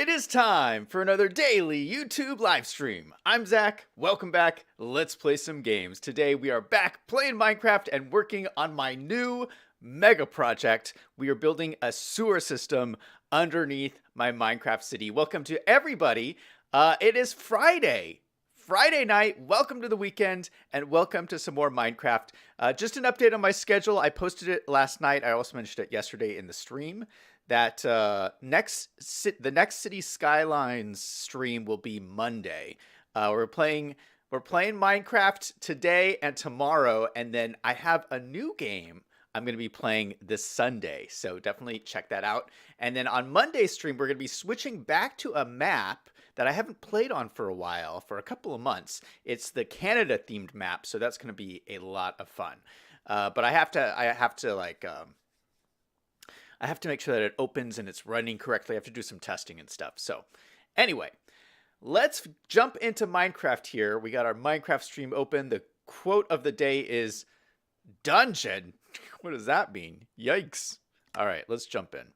It is time for another daily YouTube live stream. I'm Zach. Welcome back. Let's play some games. Today we are back playing Minecraft and working on my new mega project. We are building a sewer system underneath my Minecraft city. Welcome to everybody. It is Friday. Friday night. Welcome to the weekend and welcome to some more Minecraft. Just an update on my schedule. I posted it last night. I also mentioned it yesterday in the stream. That the next City Skylines stream will be Monday. We're playing Minecraft today and tomorrow, and then I have a new game I'm going to be playing this Sunday. So definitely check that out. And then on Monday's stream, we're going to be switching back to a map that I haven't played on for a while, for a couple of months. It's the Canada themed map, so that's going to be a lot of fun. But I have to make sure that it opens and it's running correctly. I have to do some testing and stuff. So anyway, let's jump into Minecraft here. We got our Minecraft stream open. The quote of the day is dungeon. What does that mean? Yikes. All right, let's jump in.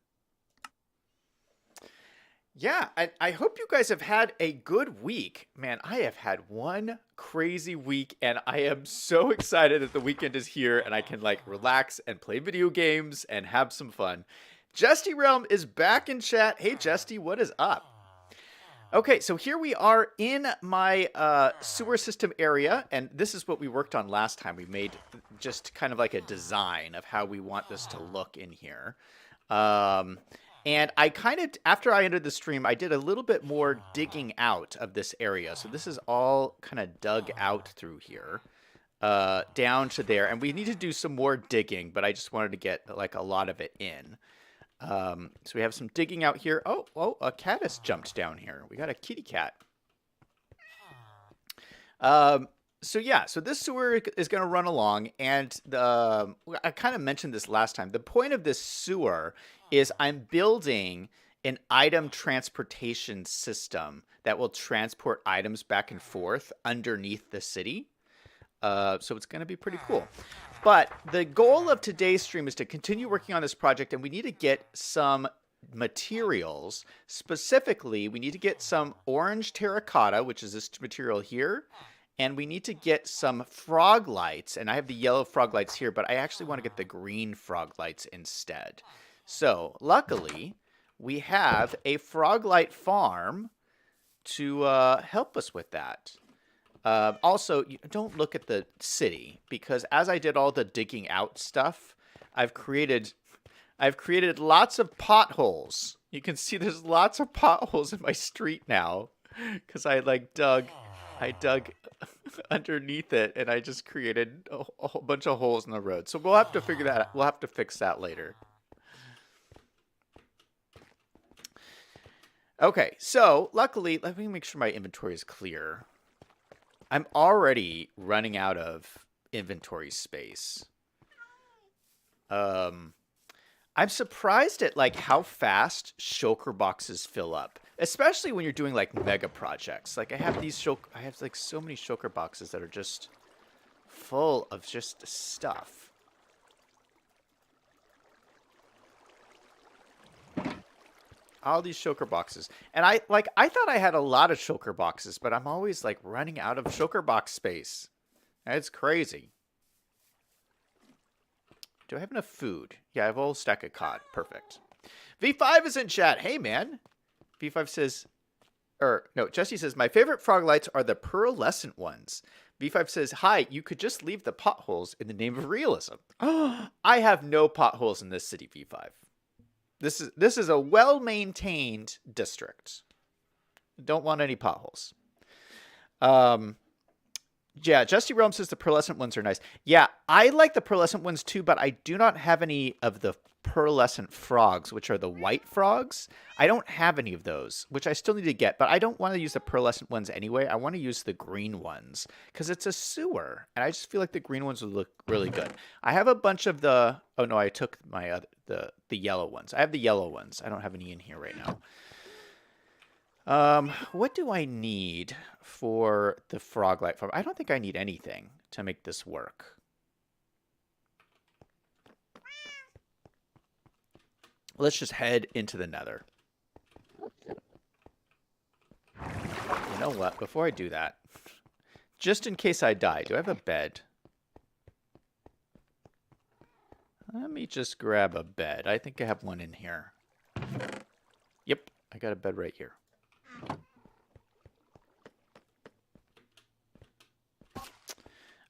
Yeah, I hope you guys have had a good week. Man, I have had one crazy week, and I am so excited that the weekend is here, and I can, like, relax and play video games and have some fun. Justy Realm is back in chat. Hey, Justy, what is up? Okay, so here we are in my sewer system area, and this is what we worked on last time. We made just kind of like a design of how we want this to look in here. And I kind of, after I entered the stream, I did a little bit more digging out of this area. So this is all kind of dug out through here, down to there. And we need to do some more digging, but I just wanted to get like a lot of it in. So we have some digging out here. Oh, a cat has jumped down here. We got a kitty cat. So yeah, so this sewer is going to run along, and I kind of mentioned this last time. The point of this sewer is I'm building an item transportation system that will transport items back and forth underneath the city. So it's going to be pretty cool. But the goal of today's stream is to continue working on this project, and we need to get some materials. Specifically, we need to get some orange terracotta, which is this material here. And we need to get some frog lights. And I have the yellow frog lights here, but I actually want to get the green frog lights instead. So, luckily, we have a frog light farm to help us with that. Also, don't look at the city, because as I did all the digging out stuff, I've created lots of potholes. You can see there's lots of potholes in my street now, because I dug underneath it, and I just created a whole bunch of holes in the road. So we'll have to figure that out. We'll have to fix that later. Okay, so luckily, let me make sure my inventory is clear. I'm already running out of inventory space. I'm surprised at like how fast shulker boxes fill up, especially when you're doing like mega projects. Like I have like so many shulker boxes that are just full of just stuff. All these shulker boxes. And I thought I had a lot of shulker boxes, but I'm always like running out of shulker box space. That's crazy. Do I have enough food? Yeah, I have a whole stack of cod. Perfect. V5 is in chat. Hey, man. V5 says, Jesse says, my favorite frog lights are the pearlescent ones. V5 says, hi, you could just leave the potholes in the name of realism. I have no potholes in this city, V5. This is a well-maintained district. Don't want any potholes. Yeah, Justy Realm says the pearlescent ones are nice. Yeah, I like the pearlescent ones too, but I do not have any of the pearlescent frogs, which are the white frogs. I don't have any of those, which I still need to get, but I don't want to use the pearlescent ones anyway. I want to use the green ones because it's a sewer, and I just feel like the green ones would look really good. I have a bunch of the... Oh, no, I took my the yellow ones. I have the yellow ones. I don't have any in here right now. What do I need for the frog light farm? I don't think I need anything to make this work. Let's just head into the nether. You know what? Before I do that, just in case I die, do I have a bed? Let me just grab a bed. I think I have one in here. Yep, I got a bed right here.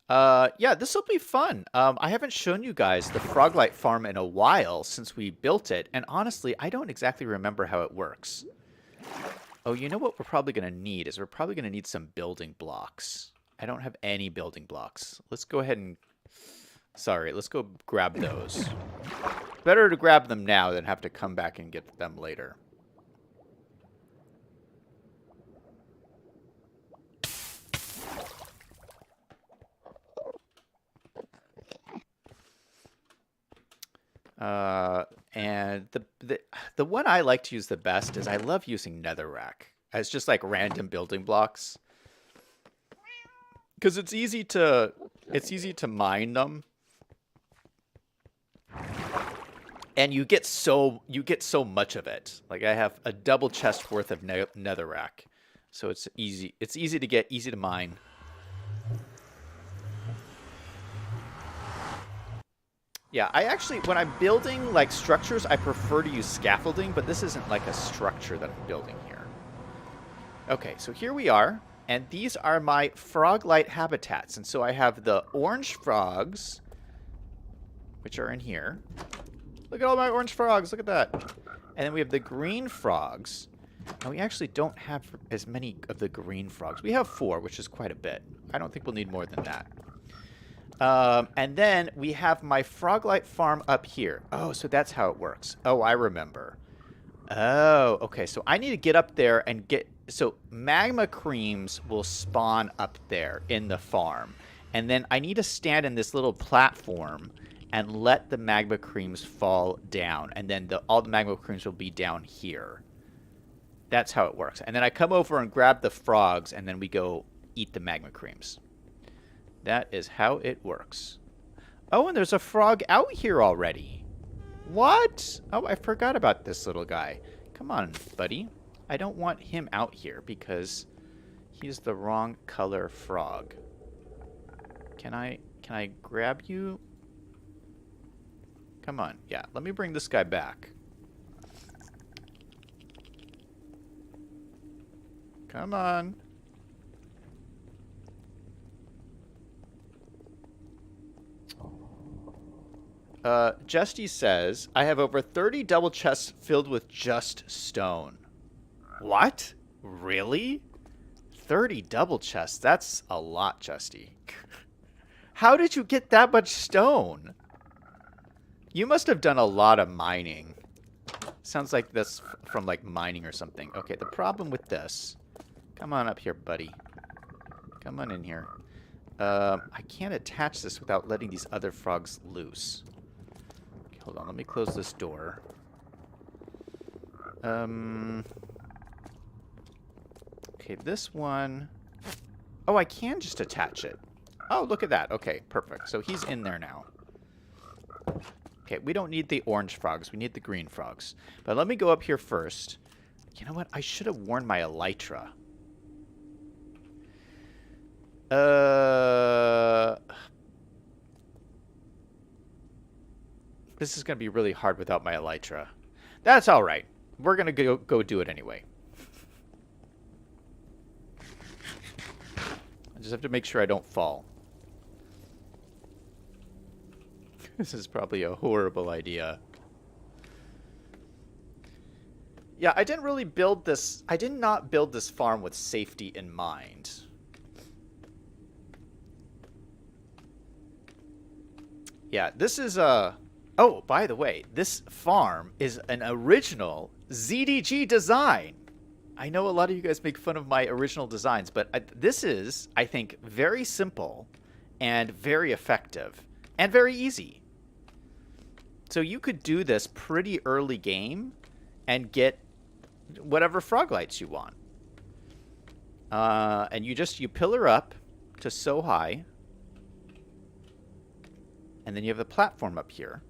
Yeah, this will be fun. I haven't shown you guys the Froglight farm in a while since we built it, and honestly, I don't exactly remember how it works. Oh, you know what we're probably going to need is we're probably going to need some building blocks. I don't have any building blocks. Let's go ahead and... Sorry, let's go grab those. Better to grab them now than have to come back and get them later. And the one I like to use the best is I love using netherrack as just like random building blocks, because it's easy to mine them, and you get so much of it. Like I have a double chest worth of netherrack, so it's easy to get, easy to mine. Yeah, I actually, when I'm building, like, structures, I prefer to use scaffolding, but this isn't, like, a structure that I'm building here. Okay, so here we are, and these are my Froglight habitats. And so I have the orange frogs, which are in here. Look at all my orange frogs, look at that. And then we have the green frogs. And we actually don't have as many of the green frogs. We have 4, which is quite a bit. I don't think we'll need more than that. And then we have my Froglight farm up here. Oh, so that's how it works. Oh, I remember. Oh, okay. So I need to get up there and get... So magma creams will spawn up there in the farm. And then I need to stand in this little platform and let the magma creams fall down. And then all the magma creams will be down here. That's how it works. And then I come over and grab the frogs, and then we go eat the magma creams. That is how it works. Oh, and there's a frog out here already. What? Oh, I forgot about this little guy. Come on, buddy. I don't want him out here because he's the wrong color frog. Can I grab you? Come on. Yeah, let me bring this guy back. Come on. Justy says, I have over 30 double chests filled with just stone. What? Really? 30 double chests? That's a lot, Justy. How did you get that much stone? You must have done a lot of mining. Sounds like this from like mining or something. Okay, the problem with this... Come on up here, buddy. Come on in here. I can't attach this without letting these other frogs loose. Hold on, let me close this door. Okay, this one... Oh, I can just attach it. Oh, look at that. Okay, perfect. So he's in there now. Okay, we don't need the orange frogs. We need the green frogs. But let me go up here first. You know what? I should have worn my elytra. This is going to be really hard without my elytra. That's all right. We're going to go do it anyway. I just have to make sure I don't fall. This is probably a horrible idea. Yeah, I didn't really build this. I did not build this farm with safety in mind. Yeah, this is a... Oh, by the way, this farm is an original ZDG design. I know a lot of you guys make fun of my original designs, but this is, I think, very simple and very effective and very easy. So you could do this pretty early game and get whatever Froglights you want. And you pillar up to so high. And then you have the platform up here.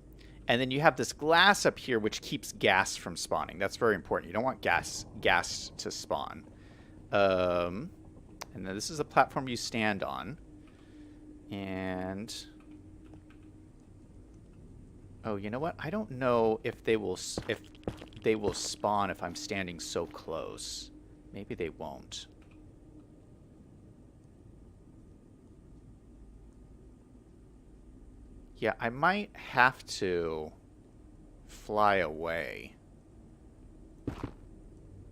And then you have this glass up here which keeps gas from spawning. That's very important. You don't want gas to spawn. And then this is a platform you stand on. And oh, you know what? I don't know if they will spawn if I'm standing so close. Maybe they won't. Yeah, I might have to fly away.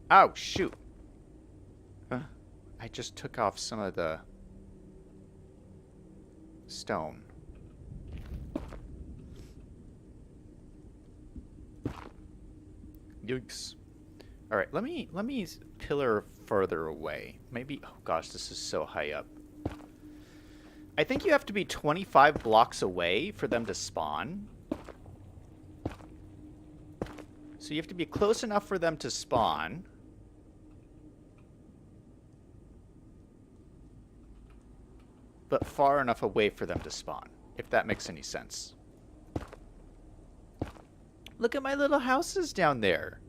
Oh, shoot. I just took off some of the stone. Yikes. All right, let me pillar further away. Maybe, oh gosh, this is so high up. I think you have to be 25 blocks away for them to spawn. So you have to be close enough for them to spawn. But far enough away for them to spawn, if that makes any sense. Look at my little houses down there.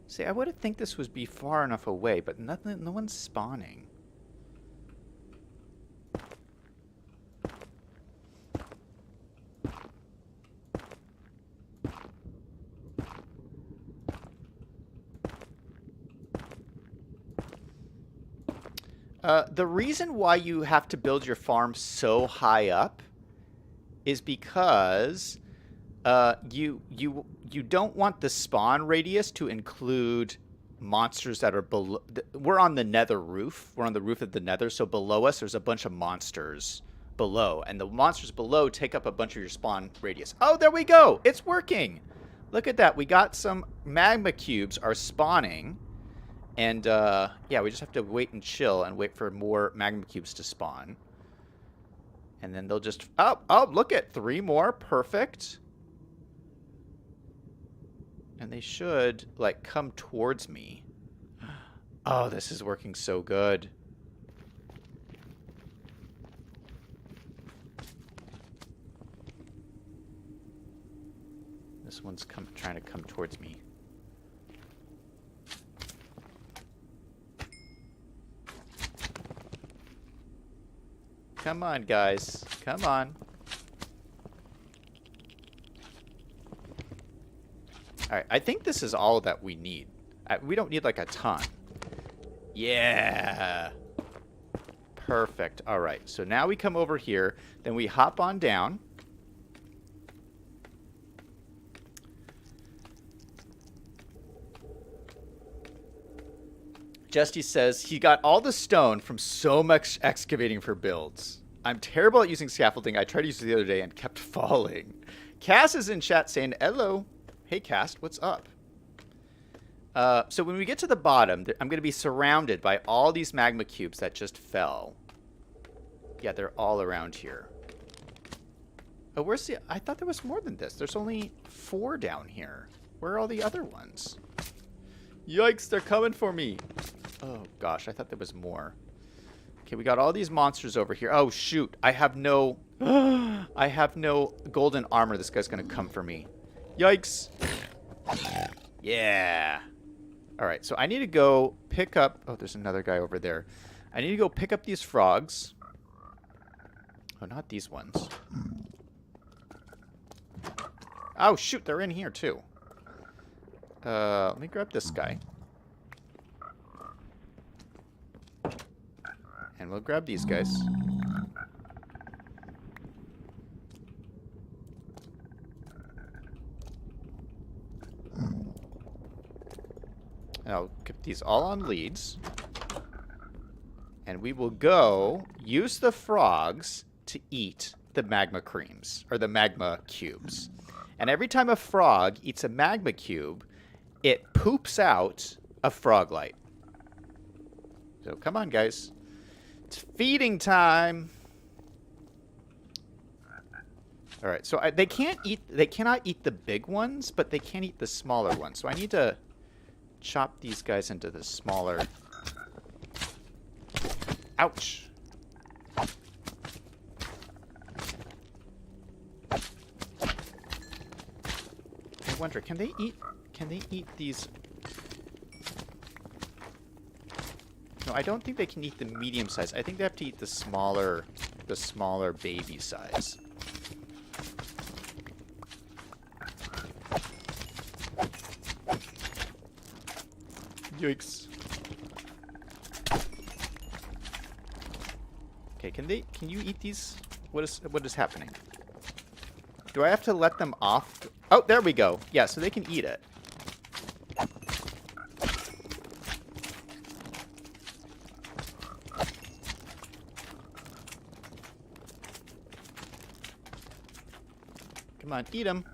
See, I would think this would be far enough away, but nothing, no one's spawning. The reason why you have to build your farm so high up is because you don't want the spawn radius to include monsters that are below. We're on the nether roof. We're on the roof of the nether, so below us there's a bunch of monsters below, and the monsters below take up a bunch of your spawn radius. Oh, there we go. It's working. Look at that. We got some magma cubes are spawning. And, yeah, we just have to wait and chill and wait for more magma cubes to spawn. And then they'll just... Oh, look at 3 more. Perfect. And they should, like, come towards me. Oh, this is working so good. This one's trying to come towards me. Come on, guys. Come on. Alright, I think this is all that we need. We don't need, like, a ton. Yeah! Perfect. Alright, so now we come over here. Then we hop on down. Justy says he got all the stone from so much excavating for builds. I'm terrible at using scaffolding. I tried to use it the other day and kept falling. Cass is in chat saying, hello. Hey, Cass, what's up? So when we get to the bottom, I'm going to be surrounded by all these magma cubes that just fell. Yeah, they're all around here. Oh, where's the... I thought there was more than this. There's only 4 down here. Where are all the other ones? Yikes, they're coming for me. Oh, gosh, I thought there was more. Okay, we got all these monsters over here. Oh, shoot. I have no... I have no golden armor. This guy's going to come for me. Yikes. Yeah. All right, so I need to go pick up... Oh, there's another guy over there. I need to go pick up these frogs. Oh, not these ones. Oh, shoot, they're in here, too. Let me grab this guy. And we'll grab these guys. And I'll keep these all on leads. And we will go use the frogs to eat the magma creams, or the magma cubes. And every time a frog eats a magma cube, it poops out a frog light. So come on, guys. It's feeding time. All right, so they cannot eat the big ones, but they can eat the smaller ones. So I need to chop these guys into the smaller. Ouch. I wonder, can they eat these No, I don't think they can eat the medium size. I think they have to eat the smaller baby size. Yikes. Okay, can you eat these? What is happening? Do I have to let them off? Oh, there we go. Yeah, so they can eat it. Come on, eat them.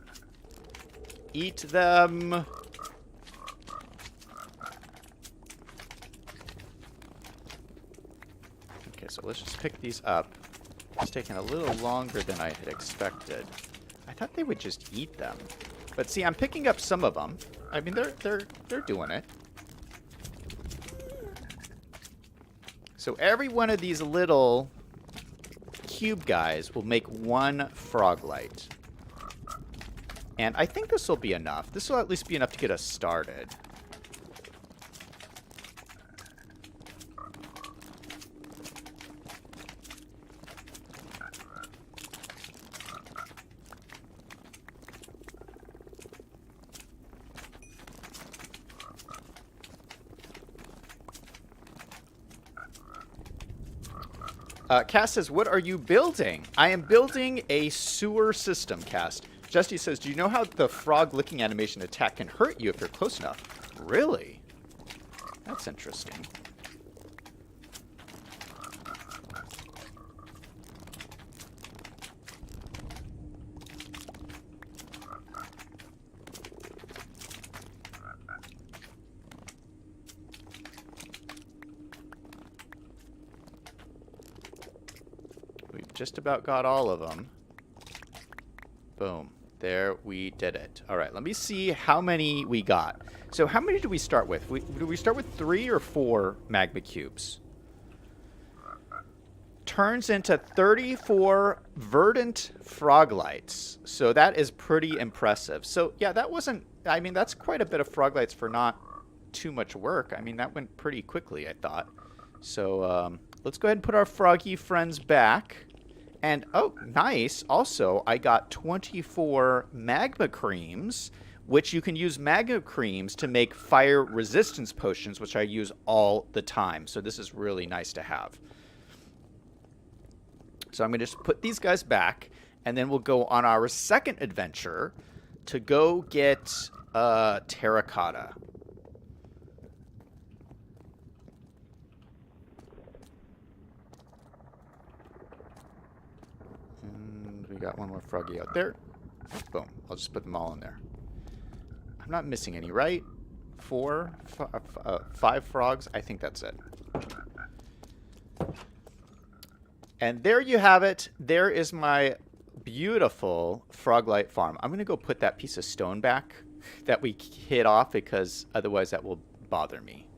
Eat them. Okay, so let's just pick these up. It's taking a little longer than I had expected. I thought they would just eat them. But see, I'm picking up some of them. I mean, they're doing it. So every one of these little cube guys will make one frog light. And I think this will be enough. This will at least be enough to get us started. Cass says, what are you building? I am building a sewer system, Cass. Justy says, do you know how the frog licking animation attack can hurt you if you're close enough? Really? That's interesting. We've just about got all of them. Boom. There, we did it. All right, let me see how many we got. So how many do we start with? Do we start with 3 or 4 magma cubes? Turns into 34 verdant frog lights. So that is pretty impressive. So yeah, that wasn't, I mean, that's quite a bit of frog lights for not too much work. I mean, that went pretty quickly, I thought. So let's go ahead and put our froggy friends back. And, oh, nice. Also, I got 24 magma creams, which you can use magma creams to make fire resistance potions, which I use all the time. So this is really nice to have. So I'm going to just put these guys back, and then we'll go on our second adventure to go get terracotta. We got one more froggy out there. Boom. I'll just put them all in there. I'm not missing any, right? 5 frogs. I think that's it. And there you have it. There is my beautiful frog light farm. I'm going to go put that piece of stone back that we hit off because otherwise that will bother me.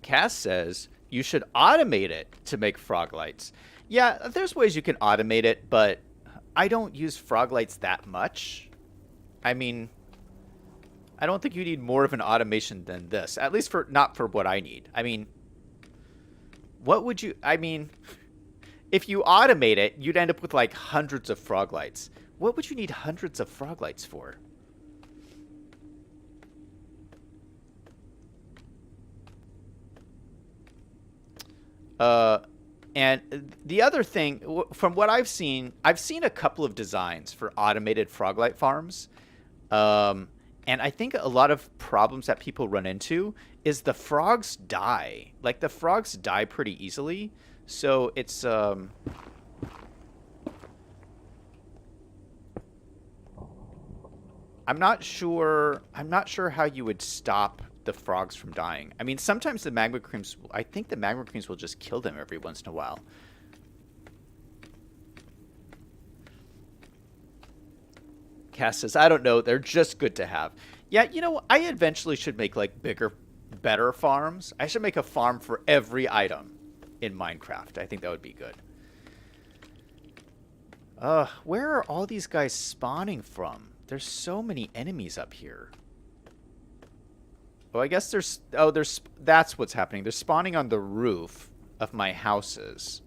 Cass says you should automate it to make frog lights. Yeah, there's ways you can automate it, but I don't use frog lights that much. I mean, I don't think you need more of an automation than this. At least not for what I need. I mean, what would you... I mean, if you automate it, you'd end up with like hundreds of frog lights. What would you need hundreds of frog lights for? And the other thing, from what I've seen a couple of designs for automated frog-light farms. And I think a lot of problems that people run into is the frogs die. Like, the frogs die pretty easily. So it's... I'm not sure how you would stop the frogs from dying. I mean, sometimes the magma creams, I think the magma creams will just kill them every once in a while. Cass says, I don't know, they're just good to have. Yeah, you know, I eventually should make like bigger, better farms. I should make a farm for every item in Minecraft. I think that would be good. Where are all these guys spawning from? There's so many enemies up here. Oh, I guess that's what's happening. They're spawning on the roof of my houses.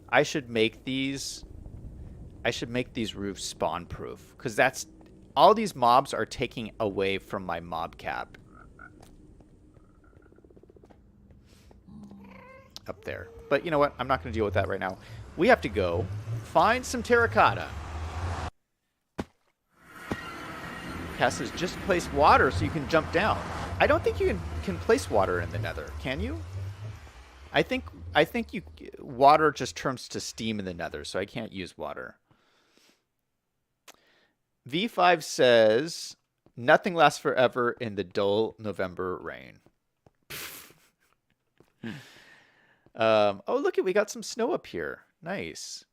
I should make these roofs spawn proof, because that's all these mobs are taking away from my mob cap. Up there. But you know what? I'm not going to deal with that right now. We have to go find some terracotta. Cass says just place water so you can jump down. I don't think you can place water in the nether, can you? I think water just turns to steam in the nether, so I can't use water. V5 says nothing lasts forever in the dull November rain. Oh, look, we got some snow up here. Nice.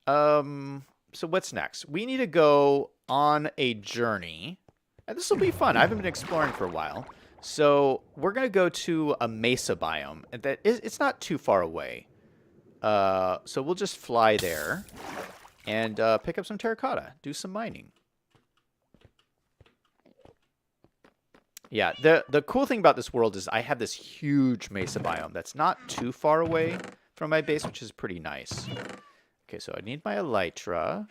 So what's next? We need to go on a journey. And this will be fun. I haven't been exploring for a while. So we're going to go to a mesa biome. And it's not too far away. So we'll just fly there and pick up some terracotta. Do some mining. Yeah, the cool thing about this world is I have this huge mesa biome that's not too far away from my base, which is pretty nice. Okay, so I need my elytra.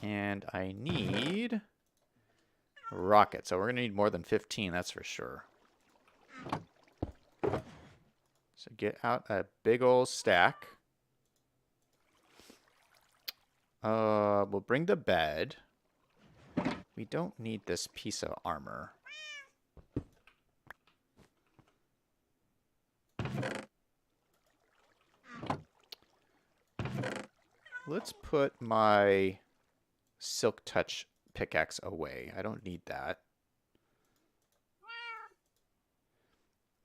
And I need rockets. So we're going to need more than 15, that's for sure. So get out a big old stack. We'll bring the bed. We don't need this piece of armor. Let's put my Silk Touch pickaxe away. I don't need that.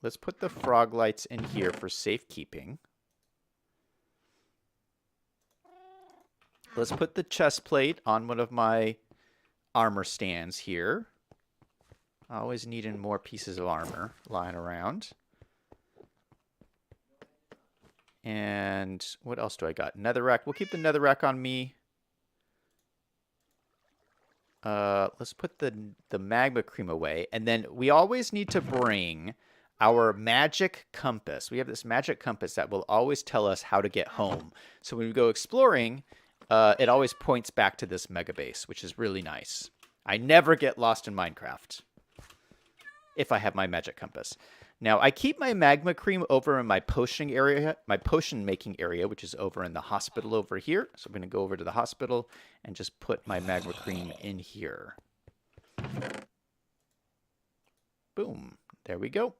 Let's put the frog lights in here for safekeeping. Let's put the chest plate on one of my armor stands here. Always needing more pieces of armor lying around. And what else do I got? Netherrack. We'll keep the netherrack on me. Let's put the magma cream away. And then we always need to bring our magic compass. We have this magic compass that will always tell us how to get home. So when we go exploring, it always points back to this mega base, which is really nice. I never get lost in Minecraft if I have my magic compass. Now, I keep my magma cream over in my potion area, my potion making area, which is over in the hospital over here. So I'm going to go over to the hospital and just put my magma cream in here. Boom. There we go.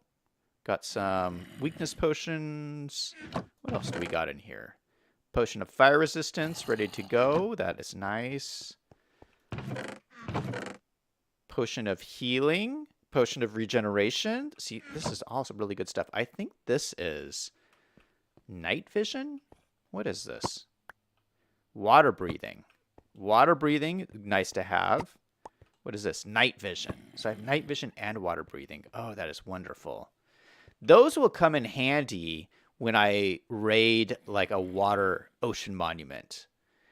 Got some weakness potions. What else do we got in here? Potion of fire resistance, ready to go. That is nice. Potion of healing. Potion of regeneration. See, this is also really good stuff. I think this is night vision. What is this? Water breathing. Water breathing, nice to have. What is this? Night vision. So I have night vision and water breathing. Oh, that is wonderful. Those will come in handy when I raid like a water ocean monument,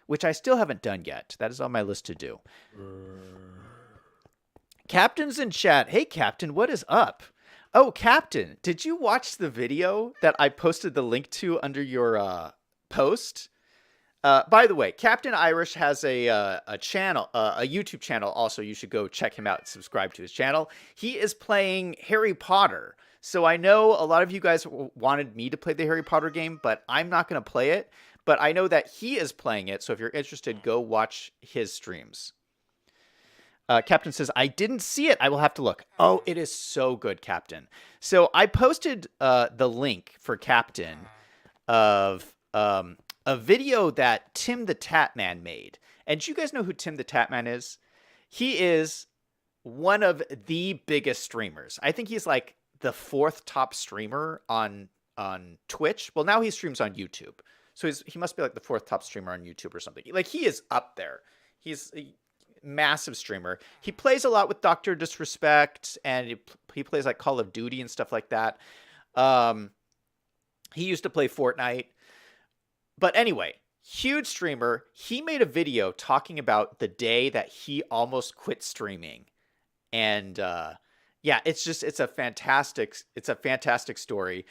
which I still haven't done yet. That is on my list to do. Captain's in chat. Hey, Captain, what is up? Oh, Captain, did you watch the video that I posted the link to under your post? By the way, Captain Irish has a channel, a YouTube channel. Also, you should go check him out and subscribe to his channel. He is playing Harry Potter. So I know a lot of you guys wanted me to play the Harry Potter game, but I'm not going to play it. But I know that he is playing it. So if you're interested, go watch his streams. Captain says, I didn't see it. I will have to look. Oh, it is so good, Captain. So I posted the link for Captain of a video that Tim the Tatman made. And do you guys know who Tim the Tatman is? He is one of the biggest streamers. I think he's like the 4th top streamer on Twitch. Well, now he streams on YouTube. So he must be like the 4th top streamer on YouTube or something. Like, he is up there. He's a massive streamer. He plays a lot with Dr. Disrespect, and he plays like Call of Duty and stuff like that. He used to play Fortnite. But anyway, huge streamer. He made a video talking about the day that he almost quit streaming. And yeah, it's a fantastic story.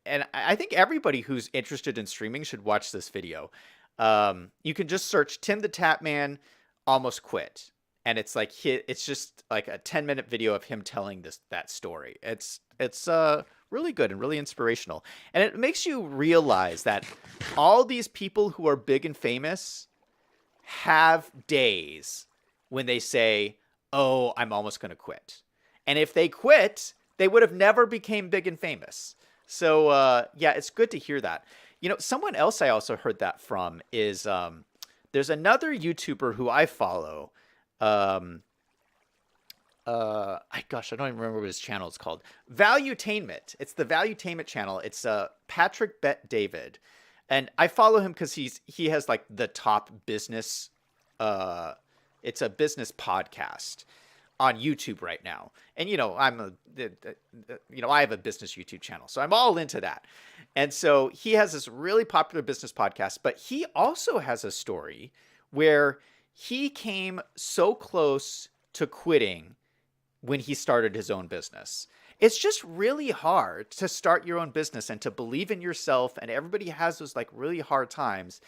And I think everybody who's interested in streaming should watch this video. You can just search Tim the Tapman almost quit, and it's just like a 10-minute video of him telling that story. It's really good and really inspirational, and it makes you realize that all these people who are big and famous have days when they say, "Oh, I'm almost going to quit." And if they quit, they would have never became big and famous. So, yeah, it's good to hear that. Someone else I also heard that from is there's another YouTuber who I follow. Gosh, I don't even remember what his channel is called. Valuetainment. It's the Valuetainment channel. It's Patrick Bet David. And I follow him because he has like the top business. It's a business podcast on YouTube right now. And I have a business YouTube channel, so I'm all into that. And so he has this really popular business podcast, but he also has a story where he came so close to quitting when he started his own business. It's just really hard to start your own business and to believe in yourself, and everybody has those like really hard times.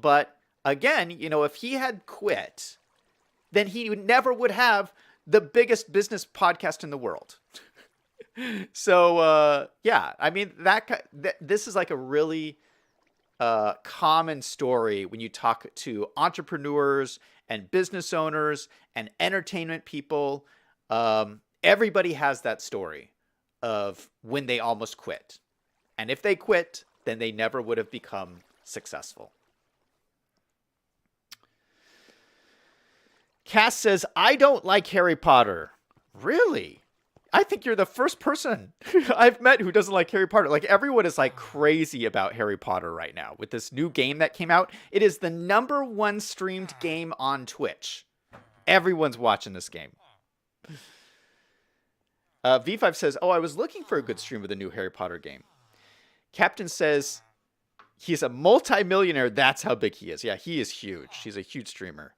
But again, if he had quit, then he never would have the biggest business podcast in the world. So, yeah, I mean, this is like a really common story when you talk to entrepreneurs and business owners and entertainment people. Everybody has that story of when they almost quit. And if they quit, then they never would have become successful. Cass says, I don't like Harry Potter. Really? I think you're the first person I've met who doesn't like Harry Potter. Like, everyone is like crazy about Harry Potter right now with this new game that came out. It is the #1 streamed game on Twitch. Everyone's watching this game. V5 says, I was looking for a good stream of the new Harry Potter game. Captain says, he's a multi-millionaire. That's how big he is. Yeah, he is huge. He's a huge streamer.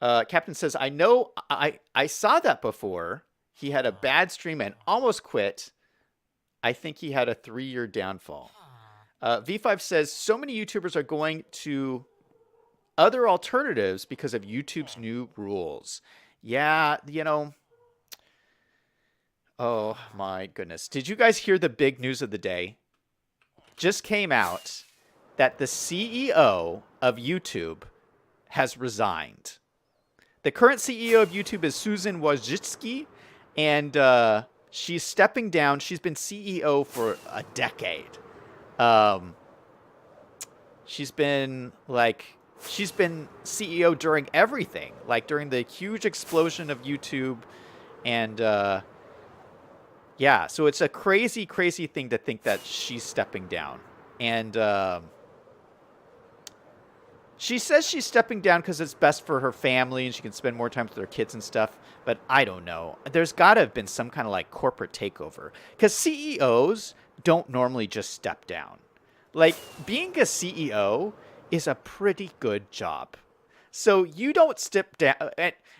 Captain says, I know I saw that before. He had a bad stream and almost quit. I think he had a 3-year downfall. V5 says, so many YouTubers are going to other alternatives because of YouTube's new rules. Yeah, oh my goodness. Did you guys hear the big news of the day? Just came out that the CEO of YouTube has resigned. The current CEO of YouTube is Susan Wojcicki, and she's stepping down. She's been CEO for a decade. She's been CEO during everything, like during the huge explosion of YouTube. And yeah, so it's a crazy, crazy thing to think that she's stepping down. And she says she's stepping down because it's best for her family and she can spend more time with her kids and stuff. But I don't know. There's got to have been some kind of like corporate takeover, because CEOs don't normally just step down. Like, being a CEO is a pretty good job. So you don't step down.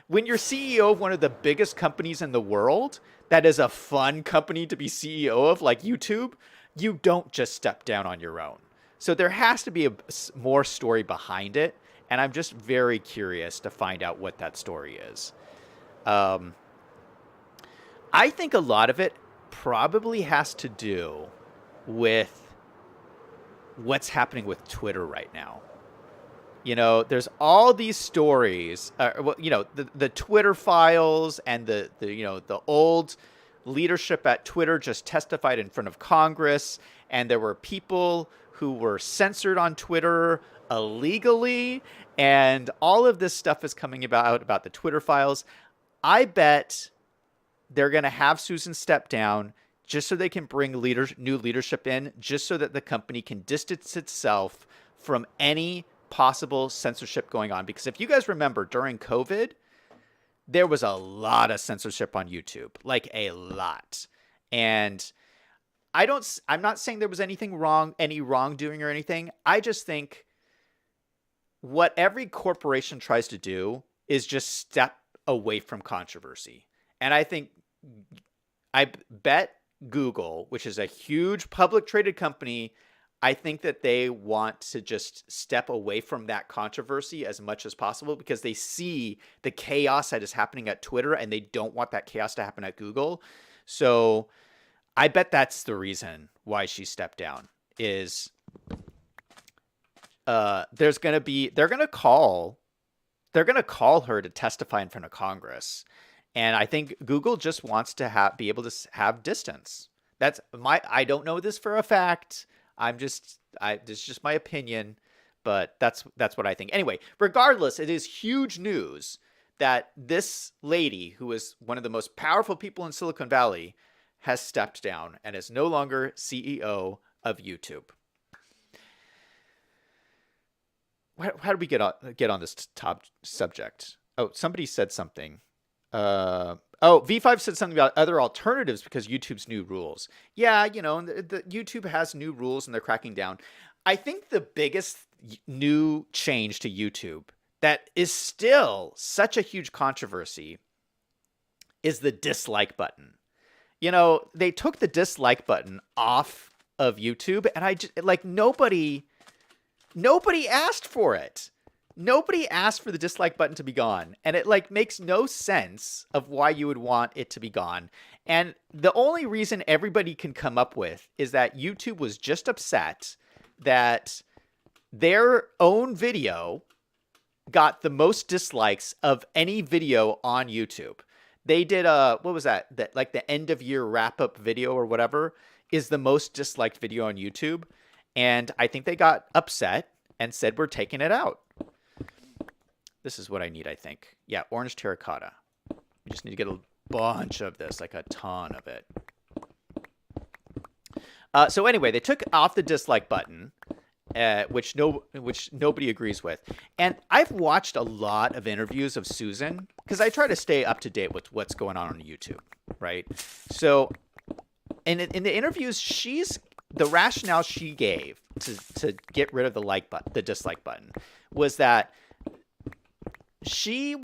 When you're CEO of one of the biggest companies in the world, that is a fun company to be CEO of, like YouTube, you don't just step down on your own. So there has to be more story behind it, and I'm just very curious to find out what that story is. I think a lot of it probably has to do with what's happening with Twitter right now. There's all these stories, the Twitter files, and the old leadership at Twitter just testified in front of Congress, and there were people who were censored on Twitter illegally, and all of this stuff is coming about the Twitter files. I bet they're going to have Susan step down just so they can bring new leadership in, just so that the company can distance itself from any possible censorship going on. Because if you guys remember, during COVID, there was a lot of censorship on YouTube, like a lot. And I'm not saying there was anything wrong, any wrongdoing or anything. I just think what every corporation tries to do is just step away from controversy. And I bet Google, which is a huge public traded company, I think that they want to just step away from that controversy as much as possible because they see the chaos that is happening at Twitter and they don't want that chaos to happen at Google. So I bet that's the reason why she stepped down is they're going to call her to testify in front of Congress. And I think Google just wants to be able to have distance. I don't know this for a fact. This is just my opinion, but that's what I think. Anyway, regardless, it is huge news that this lady, who is one of the most powerful people in Silicon Valley, has stepped down and is no longer CEO of YouTube. How did we get on this top subject? Oh, somebody said something. V5 said something about other alternatives because YouTube's new rules. Yeah, the YouTube has new rules and they're cracking down. I think the biggest new change to YouTube that is still such a huge controversy is the dislike button. They took the dislike button off of YouTube and I just nobody asked for it. Nobody asked for the dislike button to be gone. And it makes no sense of why you would want it to be gone. And the only reason everybody can come up with is that YouTube was just upset that their own video got the most dislikes of any video on YouTube. They did what was that? The end of year wrap up video or whatever is the most disliked video on YouTube. And I think they got upset and said, we're taking it out. This is what I need, I think. Yeah, orange terracotta. We just need to get a bunch of this, a ton of it. So anyway, they took off the dislike button, which nobody agrees with. And I've watched a lot of interviews of Susan because I try to stay up to date with what's going on YouTube, right? So in the interviews, the rationale she gave to get rid of the dislike button was that she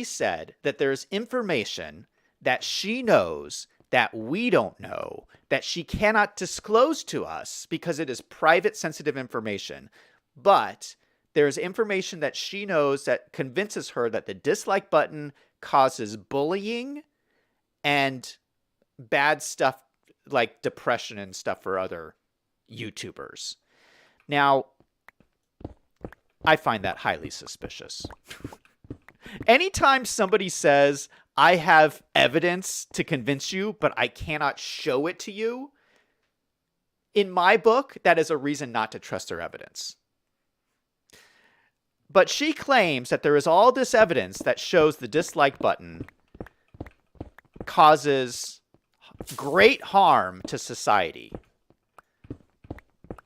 said that there's information that she knows that we don't know that she cannot disclose to us because it is private sensitive information. But there's information that she knows that convinces her that the dislike button causes bullying and bad stuff like depression and stuff for other YouTubers. Now, I find that highly suspicious. Anytime somebody says, I have evidence to convince you, but I cannot show it to you, in my book, that is a reason not to trust their evidence. But she claims that there is all this evidence that shows the dislike button causes great harm to society.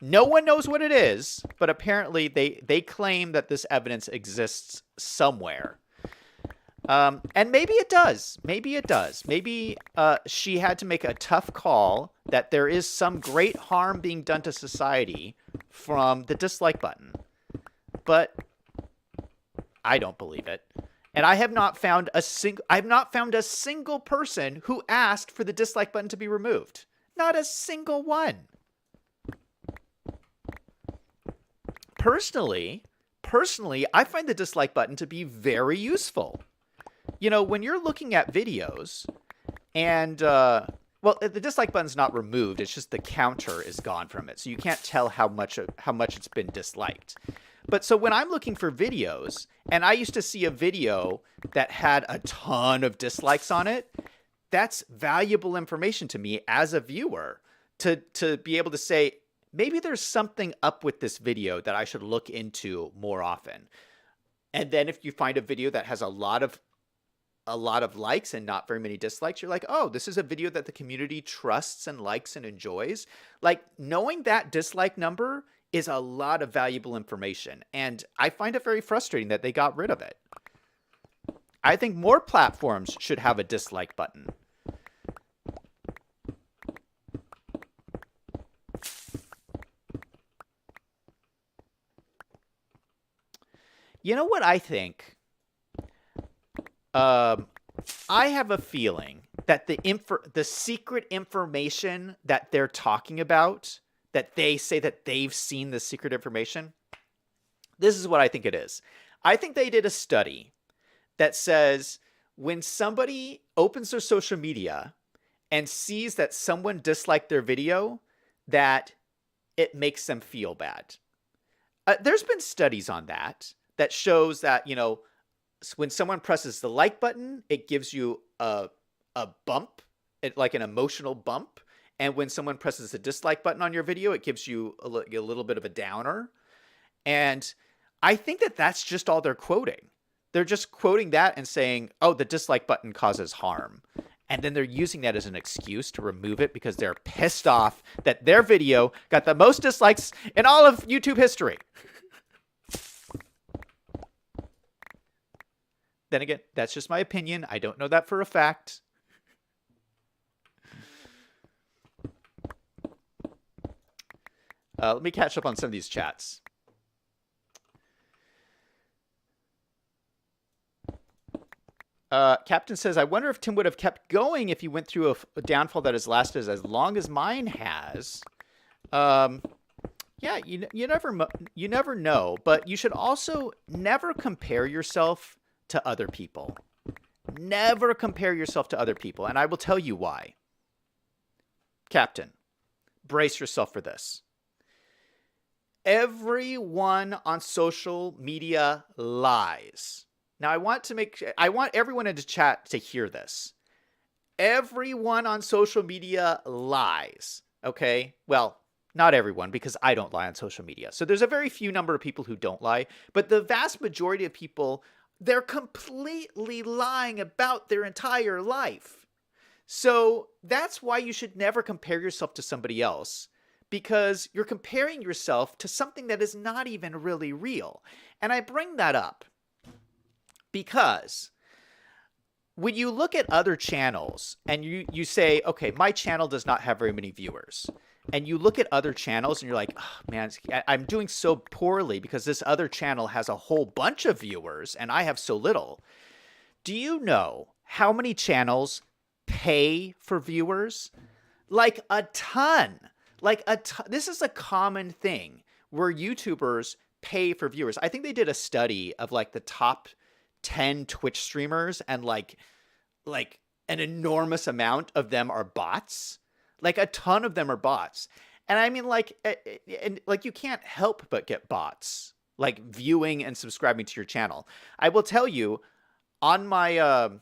No one knows what it is, but apparently they claim that this evidence exists somewhere. And maybe it does. Maybe it does. Maybe she had to make a tough call that there is some great harm being done to society from the dislike button. But I don't believe it. And I have not found a single person who asked for the dislike button to be removed. Not a single one. Personally, I find the dislike button to be very useful. When you're looking at videos and, the dislike button's not removed. It's just the counter is gone from it. So you can't tell how much it's been disliked. But so when I'm looking for videos and I used to see a video that had a ton of dislikes on it, that's valuable information to me as a viewer to be able to say, maybe there's something up with this video that I should look into more often. And then if you find a video that has a lot of likes and not very many dislikes, you're like, oh, this is a video that the community trusts and likes and enjoys. Knowing that dislike number is a lot of valuable information. And I find it very frustrating that they got rid of it. I think more platforms should have a dislike button. You know what I think? Um, I have a feeling that the secret information that they're talking about, that they say that they've seen the secret information, this is what I think it is. I think they did a study that says when somebody opens their social media and sees that someone disliked their video, that it makes them feel bad. There's been studies on that shows that, when someone presses the like button, it gives you a bump, like an emotional bump. And when someone presses the dislike button on your video, it gives you a little bit of a downer. And I think that that's just all they're quoting. They're just quoting that and saying, oh, the dislike button causes harm. And then they're using that as an excuse to remove it because they're pissed off that their video got the most dislikes in all of YouTube history. Then again, that's just my opinion. I don't know that for a fact. Let me catch up on some of these chats. Captain says, I wonder if Tim would have kept going if he went through a downfall that has lasted as long as mine has. Yeah, you never know, but you should also never compare yourself to other people. Never compare yourself to other people, and I will tell you why. Captain, brace yourself for this. Everyone on social media lies. Now, I want everyone in the chat to hear this. Everyone on social media lies, okay? Well, not everyone, because I don't lie on social media. So there's a very few number of people who don't lie, but the vast majority of people, they're completely lying about their entire life. So that's why you should never compare yourself to somebody else, because you're comparing yourself to something that is not even really real. And I bring that up because when you look at other channels and you say, okay, my channel does not have very many viewers, and you look at other channels and you're like, oh, man, I'm doing so poorly because this other channel has a whole bunch of viewers and I have so little. Do you know how many channels pay for viewers? Like a ton. This is a common thing where YouTubers pay for viewers. I think they did a study of like the top 10 Twitch streamers, and like an enormous amount of them are bots. Like a ton of them are bots. And I mean, you can't help but get bots like viewing and subscribing to your channel. I will tell you, on my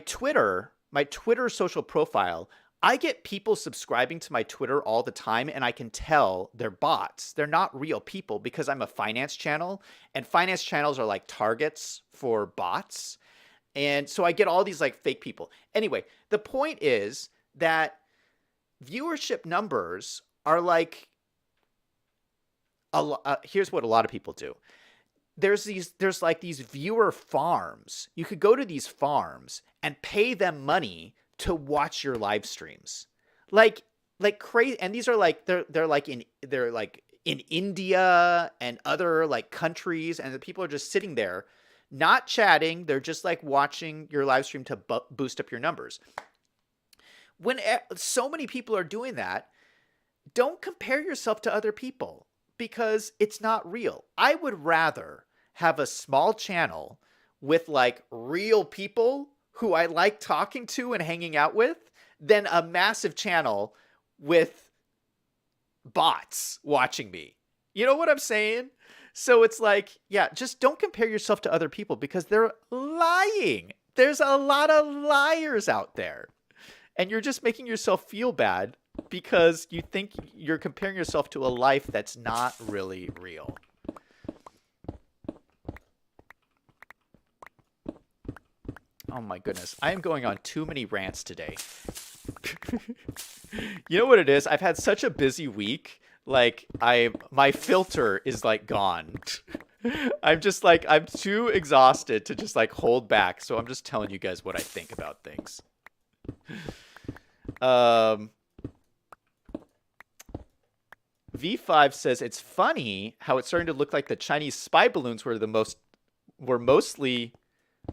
Twitter social profile, I get people subscribing to my Twitter all the time, and I can tell they're bots. They're not real people because I'm a finance channel, and finance channels are like targets for bots. And so I get all these like fake people. Anyway, the point is that viewership numbers are like here's what a lot of people do. There's like these viewer farms. You could go to these farms and pay them money to watch your live streams, like crazy. And these are like they're like in India and other like countries, and the people are just sitting there, not chatting. They're just like watching your live stream to boost up your numbers. When so many people are doing that, don't compare yourself to other people because it's not real. I would rather have a small channel with like real people who I like talking to and hanging out with than a massive channel with bots watching me. You know what I'm saying? So it's like, yeah, just don't compare yourself to other people because they're lying. There's a lot of liars out there. And you're just making yourself feel bad because you think you're comparing yourself to a life that's not really real. Oh my goodness. I am going on too many rants today. You know what it is? I've had such a busy week. Like my filter is like gone. I'm just like, I'm too exhausted to just like hold back. So I'm just telling you guys what I think about things. V5 says it's funny how it's starting to look like the Chinese spy balloons were mostly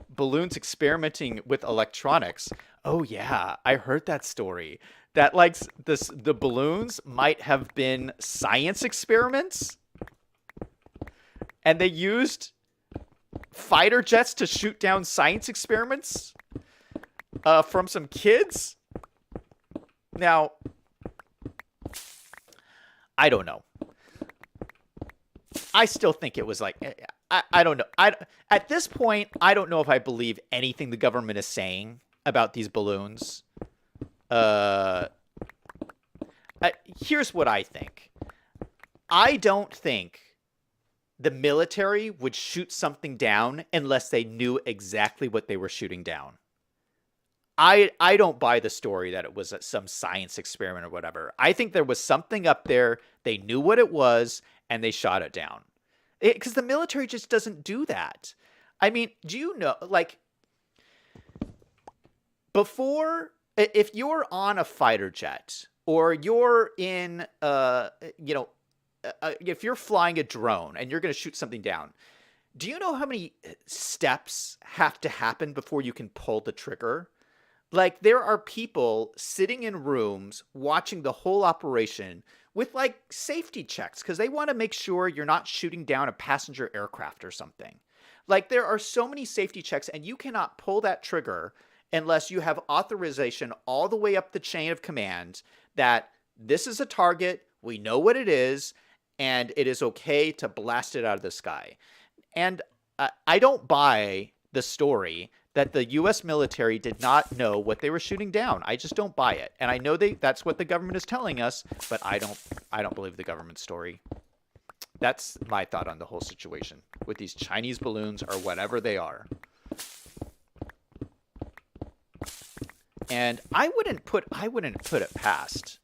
balloons experimenting with electronics. Oh yeah, I heard that story. That like the balloons might have been science experiments, and they used fighter jets to shoot down science experiments from some kids. Now, I don't know. I still think it was like I don't know. At this point, I don't know if I believe anything the government is saying about these balloons. Here's what I think. I don't think the military would shoot something down unless they knew exactly what they were shooting down. I don't buy the story that it was some science experiment or whatever. I think there was something up there. They knew what it was, and they shot it down. Because the military just doesn't do that. I mean, do you know, like, before, if you're on a fighter jet, or you're in, if you're flying a drone and you're going to shoot something down, do you know how many steps have to happen before you can pull the trigger? Like, there are people sitting in rooms watching the whole operation with, like, safety checks because they want to make sure you're not shooting down a passenger aircraft or something. Like, there are so many safety checks, and you cannot pull that trigger unless you have authorization all the way up the chain of command that this is a target, we know what it is, and it is okay to blast it out of the sky. And I don't buy the story that the U.S. military did not know what they were shooting down. I just don't buy it. And I know that's what the government is telling us, but I don't believe the government story. That's my thought on the whole situation with these Chinese balloons or whatever they are. And I wouldn't put it past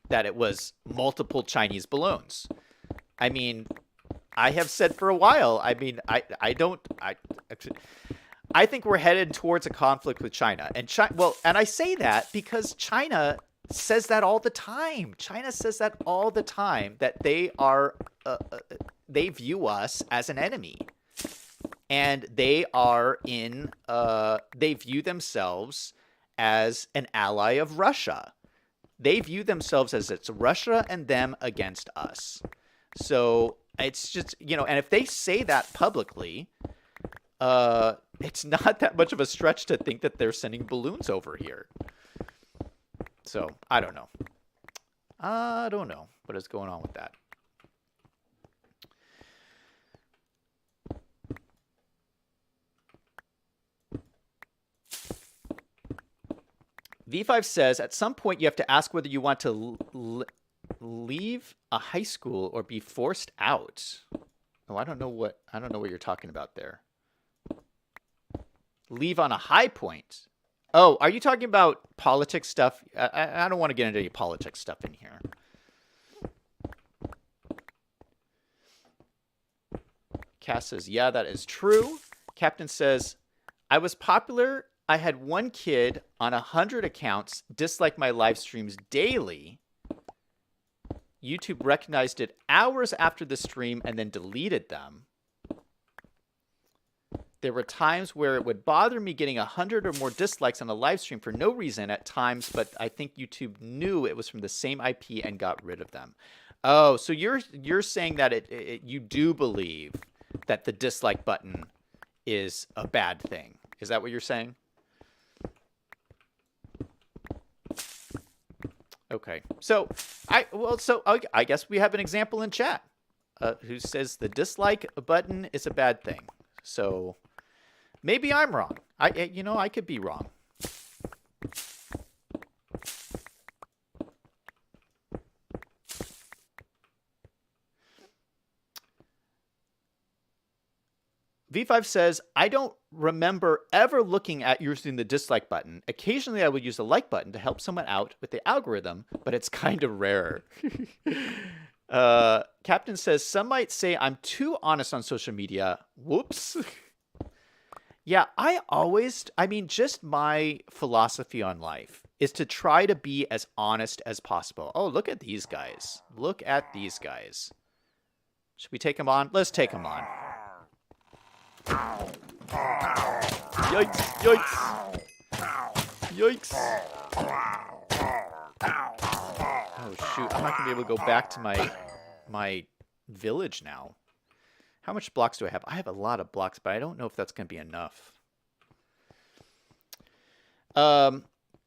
that it was multiple Chinese balloons. I mean, I have said for a while, I think we're headed towards a conflict with China. And and I say that because China says that all the time. China says that all the time, that they view us as an enemy. And they view themselves as an ally of Russia. They view themselves as it's Russia and them against us. So it's just, and if they say that publicly, it's not that much of a stretch to think that they're sending balloons over here. So I don't know. I don't know what is going on with that. V5 says, at some point you have to ask whether you want to leave a high school or be forced out. Oh, I don't know what you're talking about there. Leave on a high point. Oh, are you talking about politics stuff? I don't want to get into any politics stuff in here. Cass says, yeah, that is true. Captain says, I was popular. I had one kid on 100 accounts dislike my live streams daily. YouTube recognized it hours after the stream and then deleted them. There were times where it would bother me getting 100 or more dislikes on a live stream for no reason at times, but I think YouTube knew it was from the same IP and got rid of them. Oh, so you're saying that you do believe that the dislike button is a bad thing. Is that what you're saying? Okay. So I guess we have an example in chat who says the dislike button is a bad thing. So maybe I'm wrong. I could be wrong. V5 says, I don't remember ever looking at using the dislike button. Occasionally I would use the like button to help someone out with the algorithm, but it's kind of rare. Captain says, some might say I'm too honest on social media. Whoops. Yeah, just my philosophy on life is to try to be as honest as possible. Oh, look at these guys. Look at these guys. Should we take them on? Let's take them on. Yikes, yikes. Yikes. Oh, shoot. I'm not going to be able to go back to my village now. How much blocks do I have? I have a lot of blocks, but I don't know if that's going to be enough.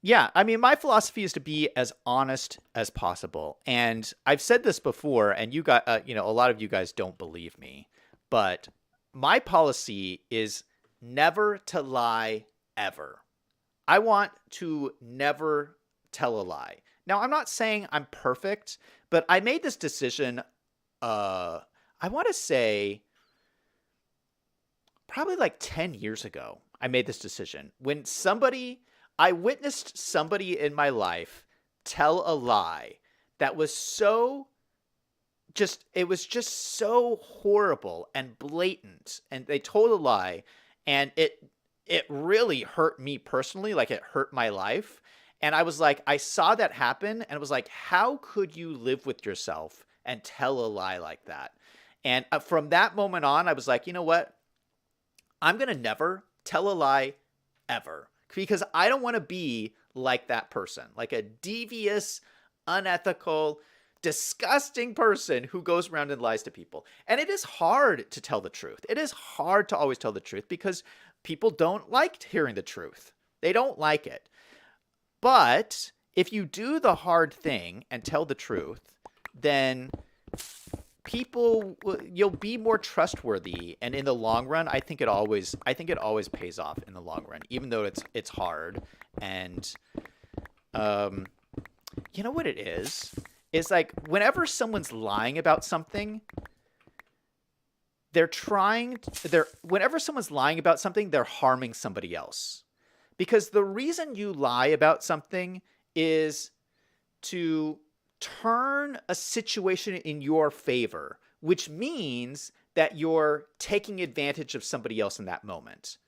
Yeah, I mean, my philosophy is to be as honest as possible. And I've said this before, and you got, a lot of you guys don't believe me, but my policy is never to lie ever. I want to never tell a lie. Now, I'm not saying I'm perfect, but I made this decision, I want to say probably like 10 years ago. I made this decision when I witnessed somebody in my life tell a lie that was it was just so horrible and blatant, and they told a lie, and it really hurt me personally, like it hurt my life. And I was like, I saw that happen, and it was like, how could you live with yourself and tell a lie like that? And from that moment on, I was like, you know what? I'm going to never tell a lie ever, because I don't want to be like that person, like a devious, unethical, disgusting person who goes around and lies to people. And it is hard to tell the truth. It is hard to always tell the truth because people don't like hearing the truth. They don't like it. But if you do the hard thing and tell the truth, then you'll be more trustworthy, and in the long run, I think it always pays off in the long run, even though it's hard. And you know what it is? It's like whenever someone's lying about something, whenever someone's lying about something, they're harming somebody else. Because the reason you lie about something is to turn a situation in your favor, which means that you're taking advantage of somebody else in that moment.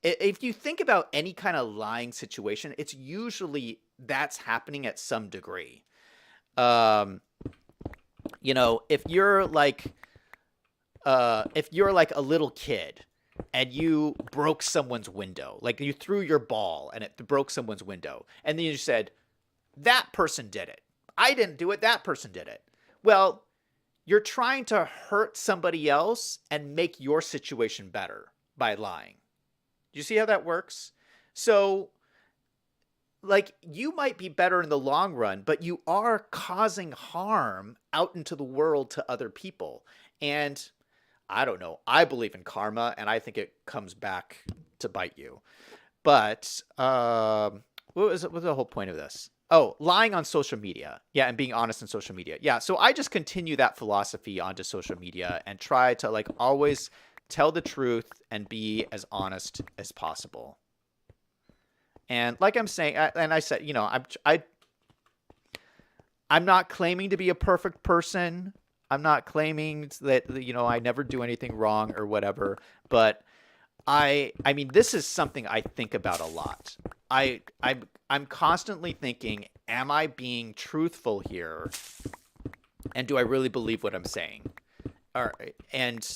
If you think about any kind of lying situation, it's usually that's happening at some degree. If you're like a little kid and you broke someone's window, like you threw your ball and it broke someone's window, and then you said, that person did it. I didn't do it. That person did it. Well, you're trying to hurt somebody else and make your situation better by lying. Do you see how that works? So, like, you might be better in the long run, but you are causing harm out into the world to other people. And I don't know. I believe in karma, and I think it comes back to bite you. But what was the whole point of this? Oh, lying on social media. Yeah, and being honest on social media. Yeah, so I just continue that philosophy onto social media and try to like always tell the truth and be as honest as possible. And like I'm saying, and I said, I'm not claiming to be a perfect person. I'm not claiming that, I never do anything wrong or whatever, but I mean, this is something I think about a lot. I'm constantly thinking, am I being truthful here? And do I really believe what I'm saying? And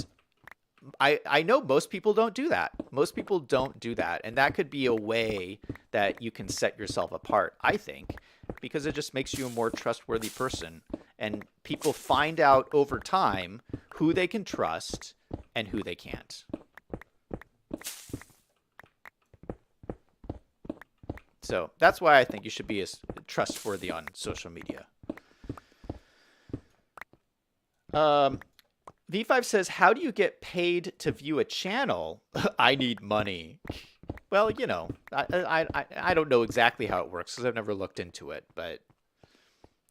I know most people don't do that. Most people don't do that. And that could be a way that you can set yourself apart, I think, because it just makes you a more trustworthy person. And people find out over time who they can trust and who they can't. So that's why I think you should be as trustworthy on social media. V5 says, how do you get paid to view a channel? I need money. Well, I don't know exactly how it works because I've never looked into it. But,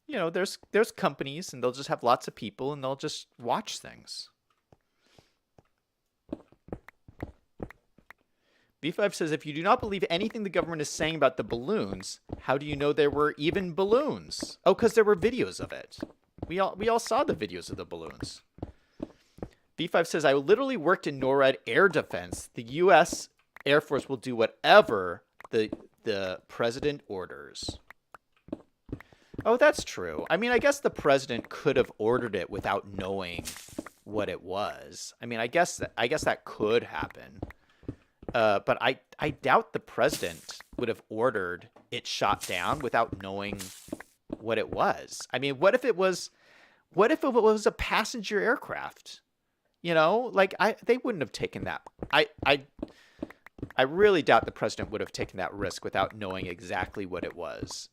there's companies and they'll just have lots of people and they'll just watch things. V5 says, if you do not believe anything the government is saying about the balloons, how do you know there were even balloons? Oh, because there were videos of it. We all saw the videos of the balloons. V5 says, I literally worked in NORAD air defense. The U.S. Air Force will do whatever the president orders. Oh, that's true. I mean, I guess the president could have ordered it without knowing what it was. I mean, I guess that could happen. But I doubt the president would have ordered it shot down without knowing what it was. I mean, what if it was a passenger aircraft? Like they wouldn't have taken that. I really doubt the president would have taken that risk without knowing exactly what it was.